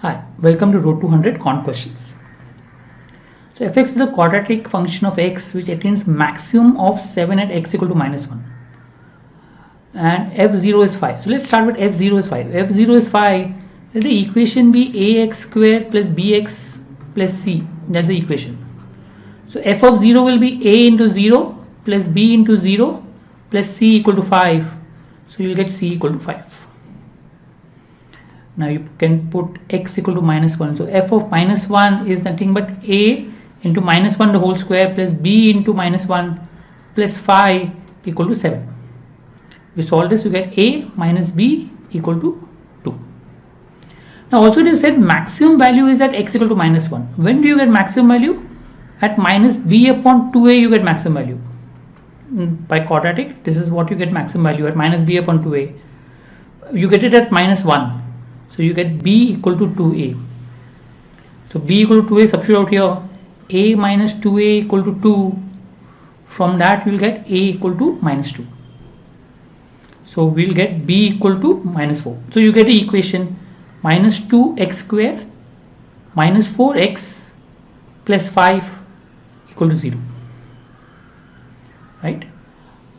Hi, welcome to Road to 100 Con Questions. So fx is the quadratic function of x which attains maximum of 7 at x equal to minus 1. And f0 is 5. So let's start with f0 is 5. f0 is 5. Let the equation be ax squared plus bx plus c. That's the equation. So f of 0 will be a into 0 plus b into 0 plus c equal to 5. So you'll get c equal to 5. Now you can put x equal to minus 1. So f of minus 1 is nothing but a into minus 1 the whole square plus b into minus 1 plus 5 equal to 7. You solve this, you get a minus b equal to 2. Now also they said maximum value is at x equal to minus 1. When do you get maximum value? At minus b upon 2a you get maximum value. By quadratic, this is what you get maximum value at minus b upon 2a. You get it at minus 1. So you get b equal to 2a. So b equal to 2a, substitute out here. A minus 2a equal to 2. From that we will get a equal to minus 2. So we will get b equal to minus 4. So you get the equation minus 2x square minus 4x plus 5 equal to 0. Right?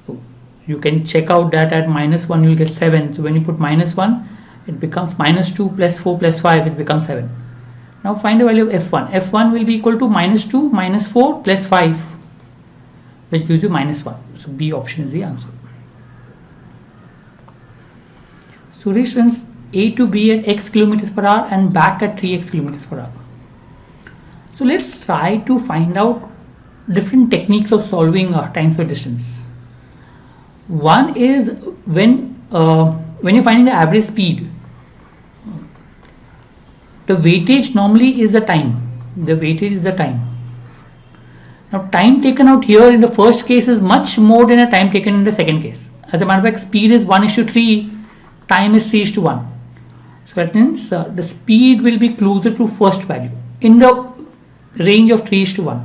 So you can check out that at minus 1 you will get 7. So when you put minus 1, it becomes minus 2 plus 4 plus 5, it becomes 7. Now find the value of f1. f1 will be equal to minus 2 minus 4 plus 5, which gives you minus 1. So B option is the answer. Suresh runs A to B at x kilometers per hour and back at 3x kilometers per hour. So let's try to find out different techniques of solving time square distance. One is when you're finding the average speed, the weightage normally is the time. The weightage is the time. Now time taken out here in the first case is much more than the time taken in the second case. As a matter of fact, speed is 1:3, time is 3:1. So that means the speed will be closer to first value in the range of 3:1.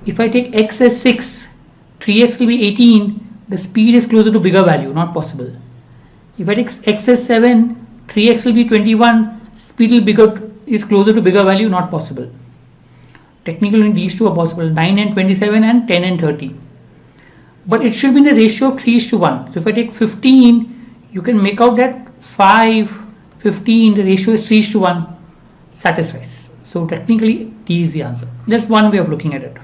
If I take x as 6, 3x will be 18, the speed is closer to bigger value, not possible. If I take x as 7, 3x will be 21, speed is closer to bigger value, not possible. Technically these two are possible, 9 and 27 and 10 and 30. But it should be in the ratio of 3:1. So if I take 15, you can make out that 5, 15, the ratio is 3:1, satisfies. So technically D is the answer. That's one way of looking at it.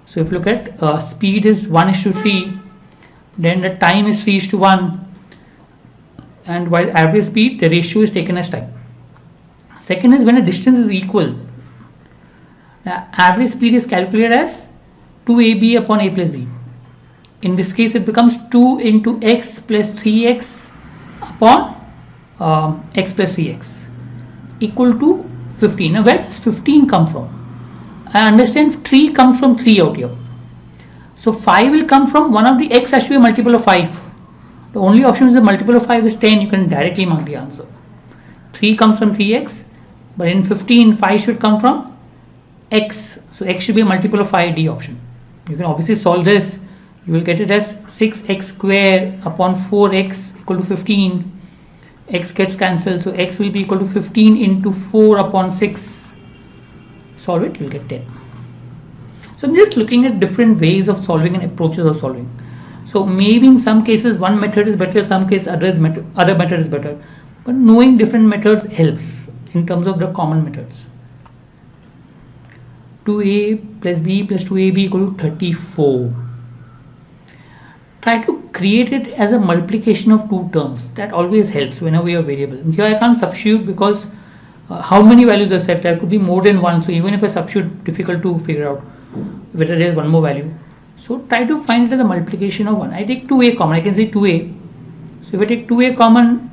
So if you look at speed is 1:3, then the time is 3:1. And while average speed, the ratio is taken as time. Second is when the distance is equal. The average speed is calculated as 2ab upon a plus b. In this case, it becomes 2 into x plus 3x upon x plus 3x equal to 15. Now, where does 15 come from? I understand 3 comes from 3 out here. So 5 will come from one of the x has to be a multiple of 5. The only option is a multiple of 5 is 10. You can directly mark the answer. 3 comes from 3x, but in 15, 5 should come from x. So x should be a multiple of 5, D option. You can obviously solve this. You will get it as 6x square upon 4x equal to 15. X gets cancelled, so x will be equal to 15 into 4 upon 6. Solve it, you will get 10. So I'm just looking at different ways of solving and approaches of solving. So maybe in some cases one method is better, some cases other method is better. But knowing different methods helps in terms of the common methods. 2a plus b plus 2ab equal to 34. Try to create it as a multiplication of two terms. That always helps whenever you are variable. Here I can't substitute because how many values are set? There could be more than one. So even if I substitute, difficult to figure out whether there is one more value. So try to find it as a multiplication of 1. I take 2a common. I can say 2a. So if I take 2a common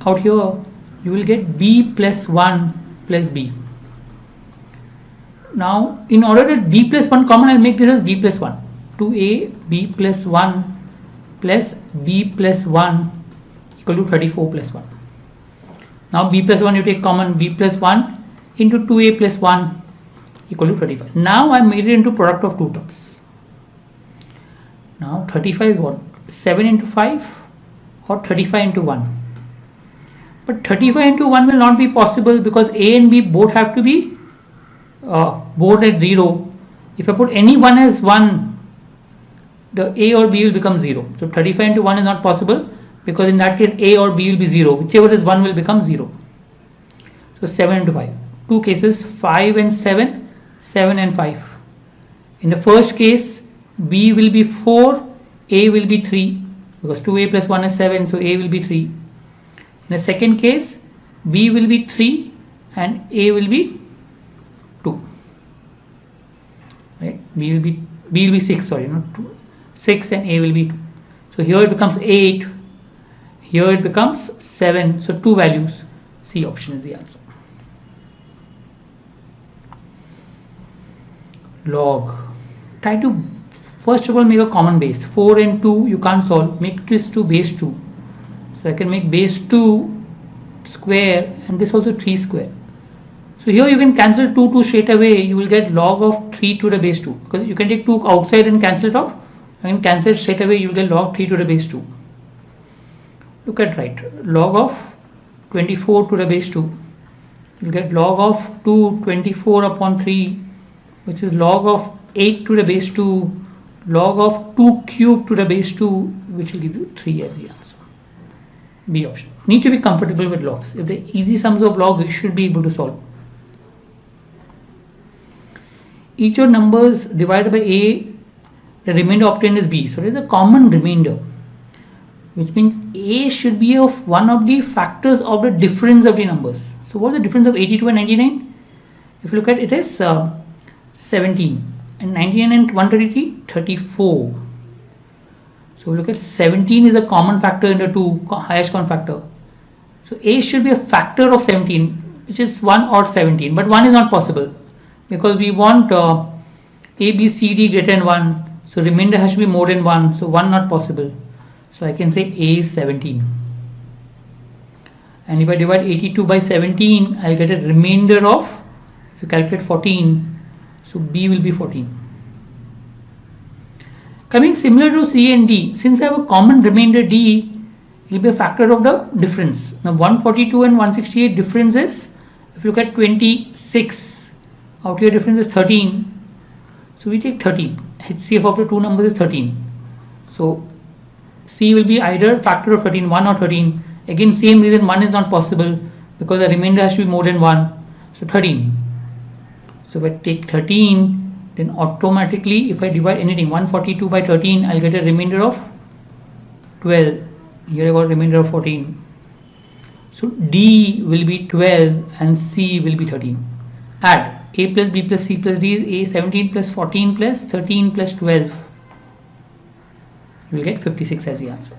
out here, you will get b plus 1 plus b. Now in order to b plus 1 common, I'll make this as b plus 1. 2a b plus 1 plus b plus 1 equal to 34 plus 1. Now b plus 1 you take common, b plus 1 into 2a plus 1 equal to 35. Now I made it into product of two terms. Now 35 is what? 7 into 5 or 35 into 1. But 35 into 1 will not be possible because A and B both have to be both at 0. If I put any one as 1, the A or B will become 0. So 35 into 1 is not possible because in that case A or B will be 0. Whichever is 1 will become 0. So 7 into 5. Two cases, 5 and 7, 7 and 5. In the first case, B will be 4, A will be 3 because 2A plus 1 is 7, so A will be 3. In the second case, B will be 3 and A will be 2. Right? B will be 6, sorry, not 2. 6 and A will be 2. So here it becomes 8, here it becomes 7, so 2 values. C option is the answer. Log. Try to first of all make a common base. 4 and 2 you can't solve, make this to base 2. So I can make base 2 square and this also 3 square. So here you can cancel 2 straight away, you will get log of 3 to the base 2 because you can take 2 outside and cancel it off. You can cancel it straight away, you will get log 3 to the base 2. Look at right, log of 24 to the base 2. You will get log of 24 upon 3, which is log of 8 to the base 2, log of 2 cubed to the base 2, which will give you 3 as the answer. B option. Need to be comfortable with logs. If the easy sums of log, you should be able to solve. Each of numbers divided by A, the remainder obtained is B. So there is a common remainder, which means A should be of one of the factors of the difference of the numbers. So what is the difference of 82 and 99? If you look at it is 17 and 99 and 133, 34. So look at 17 is a common factor in the two highest common factor. So A should be a factor of 17, which is 1 or 17, but 1 is not possible because we want A, B, C, D greater than 1. So remainder has to be more than 1. So 1 not possible. So I can say A is 17. And if I divide 82 by 17, I'll get a remainder of, if you calculate 14, so B will be 14. Coming similar to C and D, since I have a common remainder D, it will be a factor of the difference. Now 142 and 168 difference is, if you look at 26, out here difference is 13. So we take 13. HCF of the two numbers is 13. So C will be either factor of 13, 1 or 13. Again same reason, 1 is not possible because the remainder has to be more than 1. So 13. So if I take 13, then automatically if I divide anything 142 by 13, I'll get a remainder of 12. Here I got a remainder of 14. So D will be 12 and C will be 13. Add A plus B plus C plus D is A 17 plus 14 plus 13 plus 12. You will get 56 as the answer.